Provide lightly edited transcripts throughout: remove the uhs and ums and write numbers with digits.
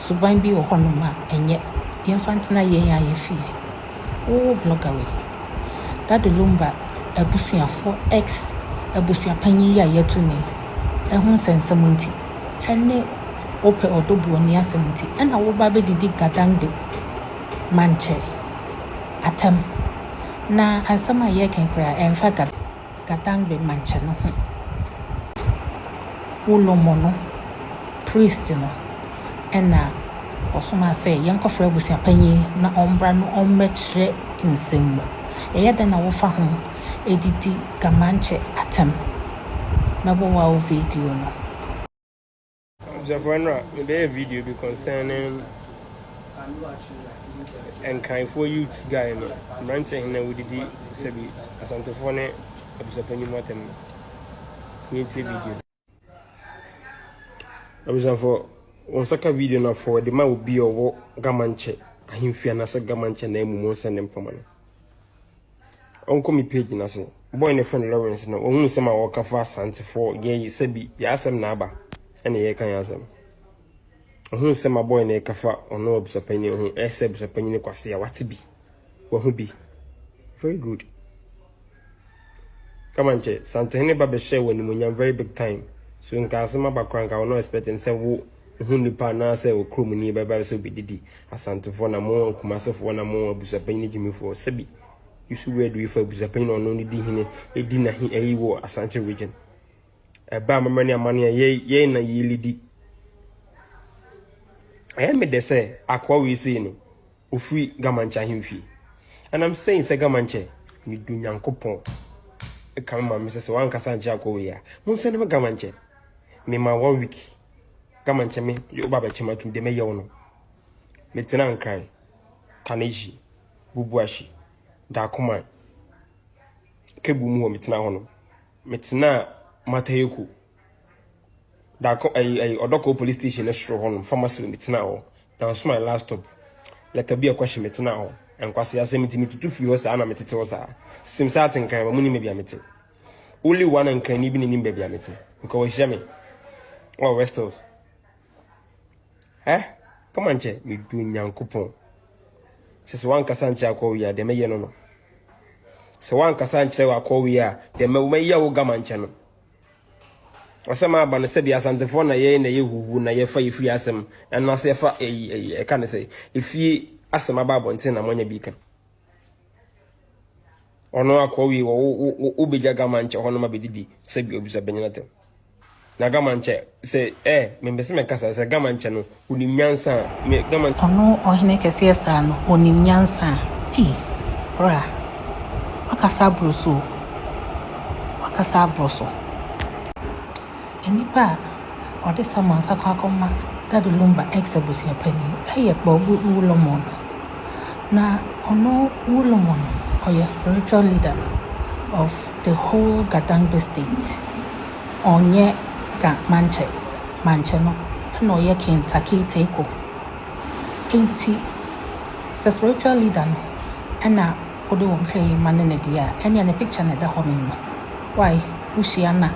suban bi wo honoma enye yemfantina yen ya yefie wo blogger we that the lumba abusuafo x abusuapanyi ya yetuni ehun sensamunti ene ope odobuo ni asemti ena wo ba be didi gadangbe manche atem na asama ye kenkra enfa gadangbe manche no ho ulomono priest no ena osoma say yankofra abusuapanyi na ombra no ommechre nsemu eyada na wo fa ho edidi Ga Mantse atem mabo wa video no Zafwanra, maybe a video be concerning and kind for youth guy no ranting na we did sabi Asante-Koran abusapanyi motem ni video abusafo on saka video na for the man will be owo Ga Mantse ahimfia na se Ga Mantse na emu mo send mpama no onko mi page na se boy ne friend Lawrence no ohun se ma wo ka fa Asante for ye sabi ya asem na aba ene ye kan asem ohun se ma boy ne ka fa ono abusapanyi ohun ese abusapanyi ne kwase ya wate bi wo hu bi very good Ga Mantse Sante ne ba be share woni munyam very big time so nka asema bakran ka no expecting say wo hu nipa na say wo krom ni ba so bi didi Asante-Koran na mo kumasefo na mo abusapanyi ne jimifo sabi yusu where do you for abusapanyi no no di hine edi na hi eyi wo Asante region eba mamani amani ye na yilidi I am the say akwa we see no ofri Ga Mantse ahimfi and I'm saying say Ga Mantse mi du nyankopon e kan ma me say wan kasa nje akwa we ya mun say ne Ga Mantse me ma 1 week Ga Mantse me yo baba chima tum de me ye wono me tena nkai kaneji bubuashi da kuma kebu mu me tena hono me tena matayeku da ko odoko police station na shro hono pharmacy me tena ho na so my last stop let be a question me tena ho enkwase asem mi tutu fi ho sa na me tete ho sa sim sa atenkan ba muni me bia mete only one and can even in baby amete because we share me oh Westos Ga Mantse me du nyankopon se wan kasa nche akwa wi a de meye no no se wan kasa nche akwa wi a de meye wo Ga Mantse no asema aba ne se bi Asante-Koran na ye huhu na ye fa ifi asem eno ase fa e ka ne se ifi asema ba bonten na monya bi ka ono akwa wi wo beja Ga Mantse hono ma bedidi se bi obusa benyana na Ga Mantse se me mbese me kasa se Ga Mantse no unim nyansa me Ga Mantse ono ohine kese esa no onim nyansa bra wakasa broso enipa ode samansa kwa koma dadu lumba exabusi apani ayekba ulomono na ono ulomono or spiritual leader of the whole Gadangbe state onye Ga Mantse no no ye kin takite ko enti spiritual leader no ana ode won kai manene dia enya ne picture na da hono no why ushiana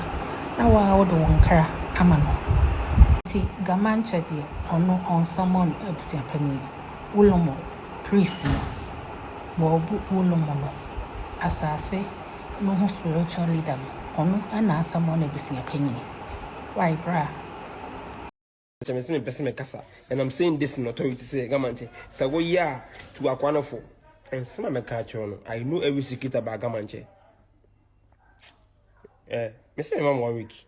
na wa ode won kra amano ti Ga Mantse de ono on someone abusiapani ulomo priest no bobu ulomo no asase no ho spiritual leader no ono ana someone abusiapani why bra me kasa and I'm saying this in authority say Ga Mantse say wo ya to akwanofo and some me ka no I know every secret about Ga Mantse me say mama 1 week